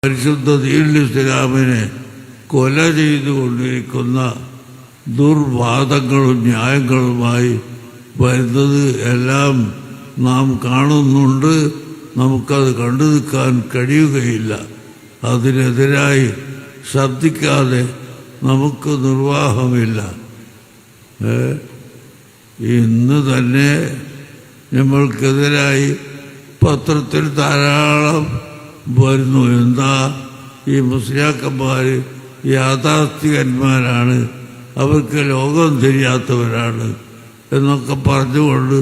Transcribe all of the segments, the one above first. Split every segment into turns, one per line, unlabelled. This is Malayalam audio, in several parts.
പരിശുദ്ധ ദീനുൽ ഇസ്ലാമിനെ കൊല ചെയ്തുകൊണ്ടിരിക്കുന്ന ദുർവാദങ്ങളും ന്യായങ്ങളുമായി വരുന്നത് എല്ലാം നാം കാണുന്നുണ്ട്. നമുക്കത് കണ്ടു നിൽക്കാൻ കഴിയുകയില്ല. അതിനെതിരായി ശബ്ദിക്കാതെ നമുക്ക് നിർവാഹമില്ല. ഇന്ന് തന്നെ നമ്മൾക്കെതിരായി പത്രത്തിൽ ധാരാളം വരുന്നു. എന്താ, ഈ മുസ്ലിയാക്കന്മാർ യാഥാസ്ഥികന്മാരാണ്, അവർക്ക് ലോകം തിരിയാത്തവരാണ് എന്നൊക്കെ പറഞ്ഞുകൊണ്ട്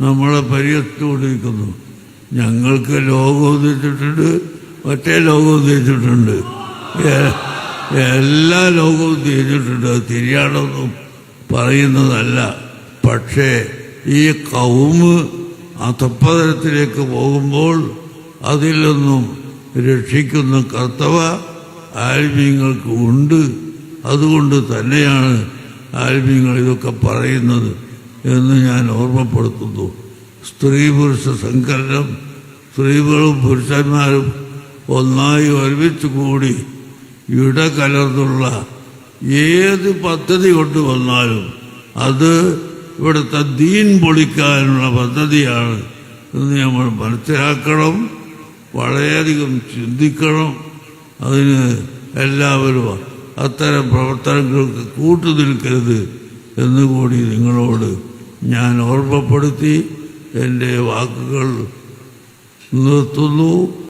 നമ്മളെ പരിഹസിച്ചുകൊണ്ടിരിക്കുന്നു. ഞങ്ങൾക്ക് ലോകം തിരിച്ചിട്ടുണ്ട്, മറ്റേ ലോകവും തിരിച്ചിട്ടുണ്ട്, എല്ലാ ലോകവും തിരിച്ചിട്ടുണ്ട്. അത് തിരിയാണെന്നും പറയുന്നതല്ല. പക്ഷേ ഈ കൗമ് അധപ്പതനത്തിലേക്ക് പോകുമ്പോൾ അതിൽ നിന്നും രക്ഷിക്കുന്ന കർത്തവ്യ ആലിമീങ്ങൾക്ക് ഉണ്ട്. അതുകൊണ്ട് തന്നെയാണ് ആലിമീങ്ങൾ ഇതൊക്കെ പറയുന്നത് എന്ന് ഞാൻ ഓർമ്മപ്പെടുത്തുന്നു. സ്ത്രീ പുരുഷ സങ്കലനം, സ്ത്രീകളും പുരുഷന്മാരും ഒന്നായി ഒരുമിച്ച് കൂടി ഇടകലർന്നുള്ള ഏത് പദ്ധതി കൊണ്ടുവന്നാലും അത് ഇവിടുത്തെ ദീൻ പൊളിക്കാനുള്ള പദ്ധതിയാണ് എന്ന് നമ്മൾ മനസ്സിലാക്കണം. വളരെയധികം ചിന്തിക്കണം. അതിന് എല്ലാവരും അത്തരം പ്രവർത്തനങ്ങൾക്ക് കൂട്ടുനിൽക്കരുത് എന്നുകൂടി നിങ്ങളോട് ഞാൻ ഓർമ്മപ്പെടുത്തി എൻ്റെ വാക്കുകൾ നിർത്തുന്നു.